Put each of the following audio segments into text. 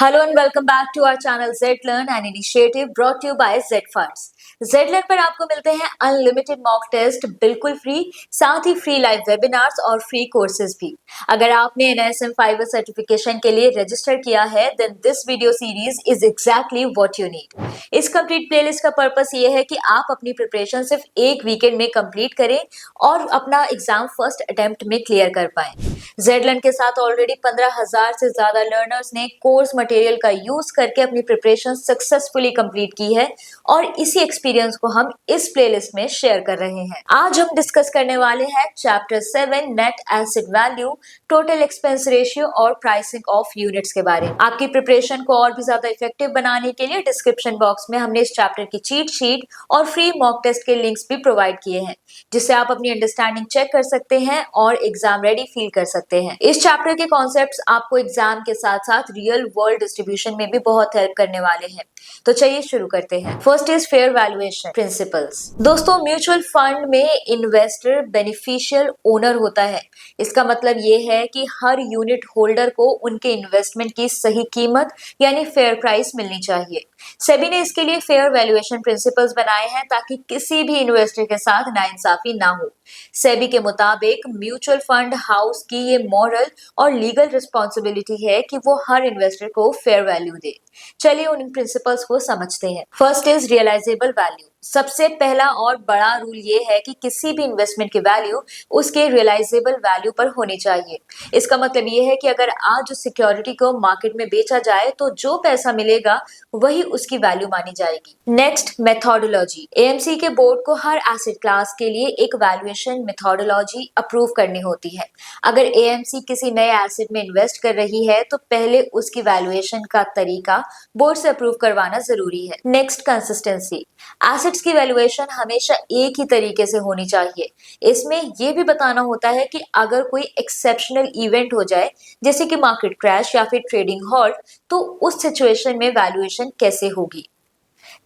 Hello and welcome back to our channel ZLearn, an initiative brought to you by Z Funds. ZLearn पर आपको मिलते हैं unlimited mock test बिल्कुल free, साथ ही free live webinars और free courses भी। अगर आपने NISM फाइवर सर्टिफिकेशन के लिए रजिस्टर किया है then this video series is exactly what you need. इस कंप्लीट प्लेलिस्ट का पर्पस ये है कि आप अपनी प्रिपरेशन सिर्फ एक वीकेंड में कंप्लीट करें और अपना एग्जाम फर्स्ट अटेम्प्ट में क्लियर कर पाएं। ZLearn के साथ ऑलरेडी 15,000 से ज्यादा लर्नर्स ने कोर्स मटेरियल का यूज करके अपनी प्रिपरेशन सक्सेसफुली कंप्लीट की है और इसी एक्सपीरियंस को हम इस प्लेलिस्ट में शेयर कर रहे हैं। आज हम डिस्कस करने वाले हैं chapter 7 net asset value, total expense ratio और प्राइसिंग ऑफ यूनिट्स के बारे में। आपकी प्रिपरेशन को और भी ज्यादा इफेक्टिव बनाने के लिए डिस्क्रिप्शन बॉक्स में हमने इस चैप्टर की चीट शीट और फ्री मॉक टेस्ट के लिंक्स भी प्रोवाइड किए हैं, जिससे आप अपनी अंडरस्टैंडिंग चेक कर सकते हैं और एग्जाम रेडी फील कर सकते हैं। इस चैप्टर के कॉन्सेप्ट्स आपको एग्जाम के साथ साथ रियल वर्ल्ड डिस्ट्रीब्यूशन में भी बहुत हेल्प करने वाले हैं। तो चलिए शुरू करते हैं। First is fair valuation principles. दोस्तों, म्यूचुअल फंड में इन्वेस्टर बेनिफिशियल ओनर होता है। इसका मतलब ये है कि हर यूनिट होल्डर को उनके इन्वेस्टमेंट की सही कीमत यानी फेयर प्राइस मिलनी चाहिए। सेबी ने इसके लिए फेयर वैल्यूएशन प्रिंसिपल्स बनाए हैं ताकि किसी भी इन्वेस्टर के साथ नाइंसाफी ना हो। सेबी के मुताबिक म्यूचुअल फंड हाउस की ये मॉरल और लीगल रिस्पॉन्सिबिलिटी है कि वो हर इन्वेस्टर को फेयर वैल्यू दे। चलिए उन प्रिंसिपल्स को समझते हैं। First is realisable value. सबसे पहला और बड़ा रूल ये है कि किसी भी इन्वेस्टमेंट की वैल्यू उसके रियलाइजेबल वैल्यू पर होनी चाहिए। इसका मतलब ये है कि अगर आज उस सिक्योरिटी को मार्केट में बेचा जाए तो जो पैसा मिलेगा वही उसकी वैल्यू मानी जाएगी। Next, methodology. एएमसी के बोर्ड को हर एसेट क्लास के लिए एक वैल्यूएशन मेथोडोलॉजी अप्रूव करनी होती है। अगर एएमसी किसी नए एसेट में इन्वेस्ट कर रही है तो पहले उसकी वैल्यूएशन का तरीका बोर्ड से अप्रूव करवाना जरूरी है। Next, consistency. एसेट्स की वैल्यूएशन हमेशा एक ही तरीके से होनी चाहिए। इसमें यह भी बताना होता है कि अगर कोई एक्सेप्शनल इवेंट हो जाए जैसे कि मार्केट क्रैश या फिर ट्रेडिंग हॉल्ट, तो उस सिचुएशन में वैल्यूएशन कैसे होगी।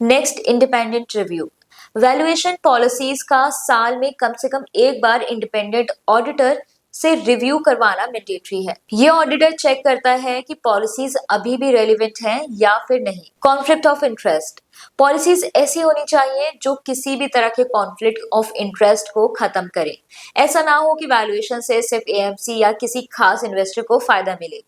Next, independent review. Valuation policies का साल में कम से कम एक बार इंडिपेंडेंट ऑडिटर से रिव्यू करवाना मैंडेटरी है। ये ऑडिटर चेक करता है कि पॉलिसीज अभी भी रेलिवेंट हैं या फिर नहीं। Conflict of interest. पॉलिसीज ऐसी होनी चाहिए जो किसी भी तरह के कॉन्फ्लिक्ट ऑफ इंटरेस्ट को खत्म करे। ऐसा ना हो कि वैल्यूएशन से सिर्फ एएमसी या किसी खास इन्वेस्टर को फायदा मिले।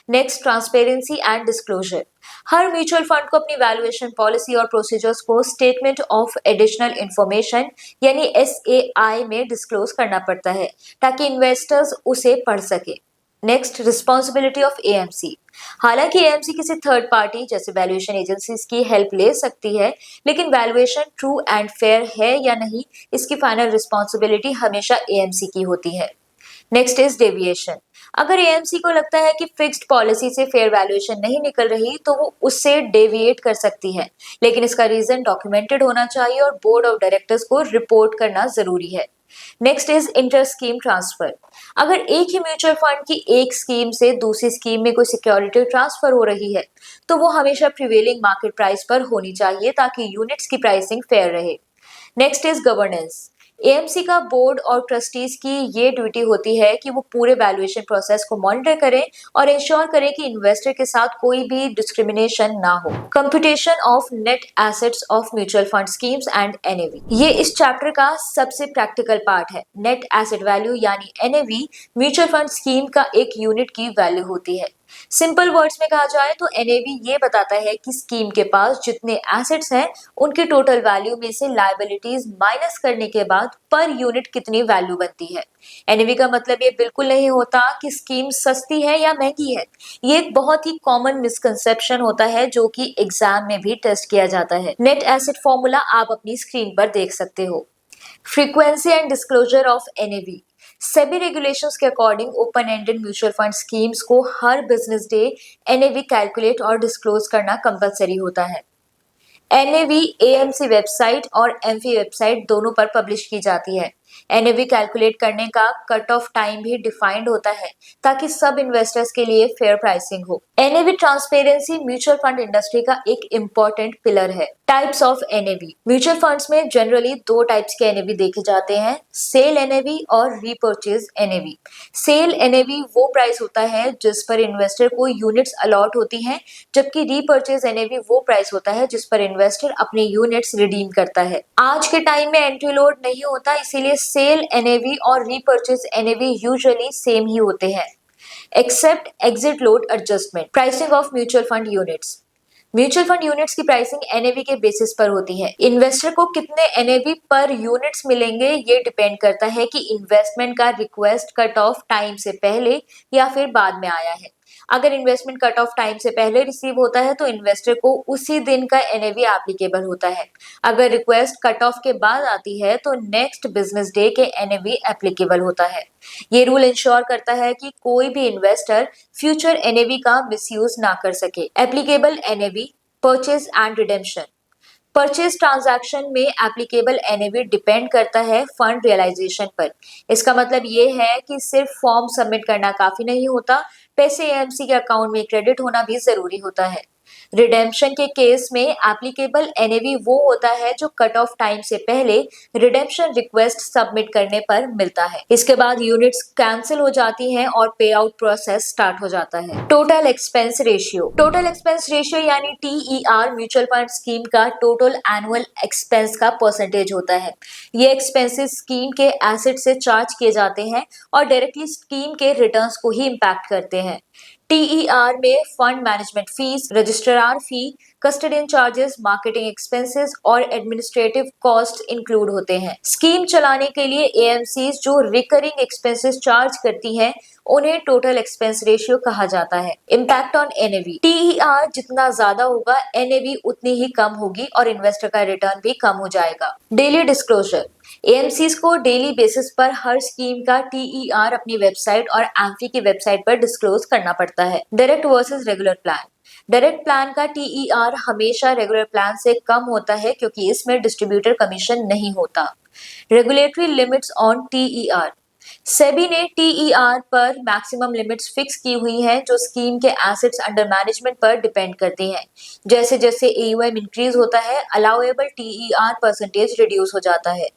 Next, transparency and disclosure. Her mutual fund को अपनी वैल्यूएशन पॉलिसी और प्रोसीजर्स को स्टेटमेंट ऑफ एडिशनल इंफॉर्मेशन यानी SAI में डिस्क्लोज करना पड़ता है ताकि इन्वेस्टर्स उसे पढ़ सके। Next, responsibility of AMC. हालांकि एएमसी किसी थर्ड पार्टी जैसे वैल्यूएशन एजेंसीज की हेल्प ले सकती है, लेकिन वैल्यूएशन ट्रू एंड फेयर है या नहीं, इसकी फाइनल रिस्पॉन्सिबिलिटी हमेशा एएमसी की होती है। Next is deviation. अगर एएमसी को लगता है कि फिक्स्ड पॉलिसी से फेयर वैल्यूएशन नहीं निकल रही तो वो उससे डेविएट कर सकती है, लेकिन इसका रीजन डॉक्यूमेंटेड होना चाहिए और बोर्ड ऑफ डायरेक्टर्स को रिपोर्ट करना जरूरी है। Next is inter scheme transfer. अगर एक ही म्यूचुअल फंड की एक स्कीम से दूसरी स्कीम में कोई सिक्योरिटी ट्रांसफर हो रही है तो वो हमेशा प्रिवेलिंग मार्केट प्राइस पर होनी चाहिए ताकि यूनिट्स की प्राइसिंग फेयर रहे। Next is governance. एएमसी का बोर्ड और ट्रस्टीज की ये ड्यूटी होती है कि वो पूरे वैल्यूएशन प्रोसेस को मॉनिटर करें और इंश्योर करें कि इन्वेस्टर के साथ कोई भी डिस्क्रिमिनेशन ना हो। Computation of net assets of mutual fund schemes and NAV। ये इस चैप्टर का सबसे प्रैक्टिकल पार्ट है। नेट एसेट वैल्यू यानी NAV म्यूचुअल फंड स्कीम का एक यूनिट की वैल्यू होती है। सिंपल वर्ड्स में कहा जाए तो NAV ये बताता है कि स्कीम के पास जितने एसेट्स हैं उनके टोटल वैल्यू में से लायबिलिटीज माइनस करने के बाद पर यूनिट कितनी वैल्यू बनती है। NAV का मतलब ये बिल्कुल नहीं होता कि स्कीम सस्ती है या महंगी है। ये एक बहुत ही कॉमन मिसकंसेप्शन होता है जो कि एग्जाम में भी टेस्ट किया जाता है। नेट एसेट फॉर्मूला आप अपनी स्क्रीन पर देख सकते हो। Frequency and disclosure of NAV। SEBI regulations के according open ended mutual fund schemes को हर बिजनेस डे NAV कैलकुलेट और डिस्क्लोज करना कंपलसरी होता है। NAV AMC वेबसाइट और MF वेबसाइट दोनों पर पब्लिश की जाती है। एनएवी कैलकुलेट करने का कट ऑफ टाइम भी डिफाइंड होता है ताकि सब इन्वेस्टर्स के लिए फेयर प्राइसिंग हो। NAV transparency mutual fund industry का एक इम्पोर्टेंट पिलर है। Types of NAV. Mutual funds में जनरली दो टाइप्स के एनएवी देखे जाते हैं, सेल एनएवी और रीपर्चेज एनएवी। सेल एनएवी वो प्राइस होता है जिस पर इन्वेस्टर को यूनिट्स अलॉट होती हैं, जबकि रीपर्चेज एनएवी वो प्राइस होता है जिस पर इन्वेस्टर अपने यूनिट्स रिडीम करता है। आज के टाइम में एंट्री लोड नहीं होता, इसीलिए सेल एनएवी और रीपर्चेज एनएवी यूजुअली सेम ही होते हैं except exit load adjustment. Pricing of mutual fund units. Mutual fund units की प्राइसिंग एनएवी के बेसिस पर होती है। इन्वेस्टर को कितने एनएवी पर यूनिट्स मिलेंगे ये डिपेंड करता है कि इन्वेस्टमेंट का रिक्वेस्ट कट ऑफ टाइम से पहले या फिर बाद में आया है। अगर इन्वेस्टमेंट कट ऑफ टाइम से पहले रिसीव होता है तो इन्वेस्टर को उसी दिन का एनएवी एप्लीकेबल होता है। अगर रिक्वेस्ट कट ऑफ के बाद आती है तो नेक्स्ट बिजनेस डे के एनएवी एप्लीकेबल होता है। ये रूल इंश्योर करता है कि कोई भी इन्वेस्टर फ्यूचर एनएवी का मिसयूज ना कर सके। Applicable NAV, purchase and redemption. Purchase transaction में एप्लीकेबल एनएवी डिपेंड करता है फंड रियलाइजेशन पर। इसका मतलब ये है कि सिर्फ फॉर्म सबमिट करना काफी नहीं होता, पैसे एएमसी के अकाउंट में क्रेडिट होना भी जरूरी होता है। रिडेम्पशन के केस में एप्लीकेबल एनएवी वो होता है जो कट ऑफ टाइम से पहले रिडेम्पशन रिक्वेस्ट सबमिट करने पर मिलता है। इसके बाद यूनिट्स कैंसिल हो जाती हैं और पे आउट प्रोसेस स्टार्ट हो जाता है। Total expense ratio. Total expense ratio यानी टीईआर म्यूचुअल फंड स्कीम का टोटल एनुअल एक्सपेंस का परसेंटेज होता है। ये एक्सपेंसेस स्कीम के एसेट से चार्ज किए जाते हैं और डायरेक्टली स्कीम के रिटर्न्स को ही इम्पैक्ट करते हैं। टीईआर में फंड मैनेजमेंट फीस, रजिस्ट्रार फी, कस्टडियन चार्जेस, मार्केटिंग एक्सपेंसेस और एडमिनिस्ट्रेटिव कॉस्ट इंक्लूड होते हैं। स्कीम चलाने के लिए एएमसीज जो रिकरिंग एक्सपेंसेस चार्ज करती हैं उन्हें टोटल एक्सपेंस रेशियो कहा जाता है। Impact on NAV. टीईआर जितना ज्यादा होगा एनएवी उतनी ही कम होगी और इन्वेस्टर का रिटर्न भी कम हो जाएगा। Daily disclosure. एएमसीज को डेली बेसिस पर हर स्कीम का टीईआर अपनी वेबसाइट और एम्फी की वेबसाइट पर डिस्क्लोज करना पड़ता है। Direct versus regular plan. Direct plan का टीईआर हमेशा रेगुलर प्लान से कम होता है क्योंकि इसमें डिस्ट्रीब्यूटर कमीशन नहीं होता। Regulatory limits on TER. SEBI ने टीईआर पर मैक्सिमम लिमिट्स फिक्स की हुई हैं जो स्कीम के एसेट्स अंडर मैनेजमेंट पर डिपेंड करती हैं। जैसे जैसे एयूएम इंक्रीज होता है अलाउएबल टीईआर परसेंटेज रिड्यूस हो जाता है।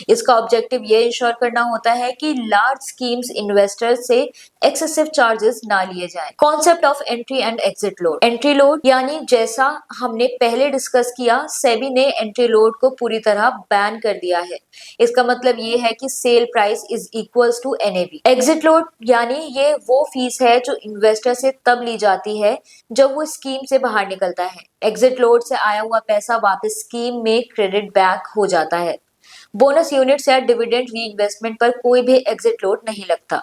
इसका ऑब्जेक्टिव ये इंश्योर करना होता है कि लार्ज स्कीम्स इन्वेस्टर्स से एक्सेसिव चार्जेस ना लिए जाएं। Concept of entry and exit load. Entry load यानी जैसा हमने पहले डिस्कस किया, सेबी ने एंट्री लोड को पूरी तरह बैन कर दिया है। इसका मतलब ये है कि sale price is equals to NAV. Exit load यानी ये वो फीस है जो इन्वेस्टर से तब ली जाती है जब वो स्कीम से बाहर निकलता है। एग्जिट लोड से आया हुआ पैसा वापस स्कीम में क्रेडिट बैक हो जाता है। बोनस यूनिट्स या डिविडेंड रीइन्वेस्टमेंट पर कोई भी एग्जिट लोड नहीं लगता।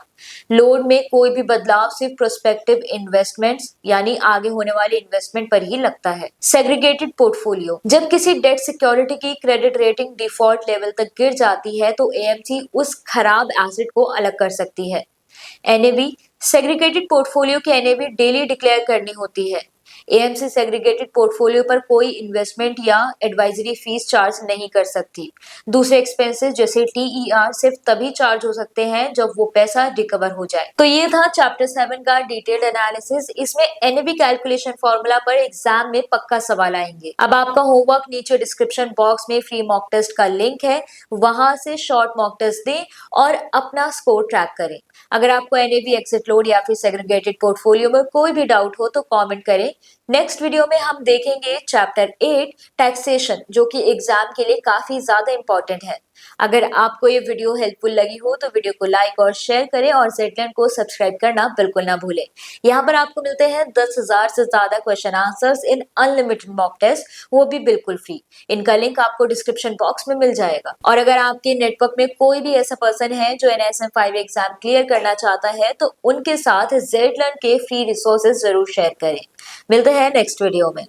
लोड में कोई भी बदलाव सिर्फ प्रोस्पेक्टिव इन्वेस्टमेंट्स यानी आगे होने वाले इन्वेस्टमेंट पर ही लगता है। Segregated portfolio. जब किसी डेट सिक्योरिटी की क्रेडिट रेटिंग डिफॉल्ट लेवल तक गिर जाती है तो एएमसी उस खराब एसेट को अलग कर सकती है। एनएवी। सेग्रीगेटेड पोर्टफोलियो की एनएवी डेली डिक्लेयर करनी होती है। एएमसी सेग्रीगेटेड पोर्टफोलियो पर कोई इन्वेस्टमेंट या एडवाइजरी फीस चार्ज नहीं कर सकती। दूसरे एक्सपेंसेस जैसे टीईआर सिर्फ तभी चार्ज हो सकते हैं जब वो पैसा रिकवर हो जाए। तो ये था चैप्टर 7 का डिटेल्ड एनालिसिस। इसमें एनएवी कैलकुलेशन फॉर्मूला पर एग्जाम में पक्का सवाल आएंगे। अब आपका होमवर्क नीचे डिस्क्रिप्शन बॉक्स में फ्री मॉक टेस्ट का लिंक है, वहां से शॉर्ट मॉक टेस्ट दें और अपना स्कोर ट्रैक करें। अगर आपको एनएवी, एग्जिट लोड या फिर सेग्रीगेटेड पोर्टफोलियो में कोई भी डाउट हो तो कमेंट करें। नेक्स्ट वीडियो में हम देखेंगे चैप्टर 8 टैक्सेशन, जो कि एग्जाम के लिए काफी ज्यादा इंपॉर्टेंट है। अगर आपको ये वीडियो हेल्पफुल लगी हो तो वीडियो को लाइक और शेयर करें और ज़ेड को सब्सक्राइब करना बिल्कुल ना भूलें। यहाँ पर आपको मिलते हैं 10,000 से ज्यादा question answers in unlimited mock test, वो भी बिल्कुल फ्री। इनका लिंक आपको डिस्क्रिप्शन बॉक्स में मिल जाएगा। और अगर आपके नेटवर्क में कोई भी ऐसा पर्सन है जो NISM 5 एग्जाम क्लियर करना चाहता है तो उनके साथ ज़ेड के फ्री रिसोर्सेज जरूर शेयर करें। मिलते हैं नेक्स्ट वीडियो में।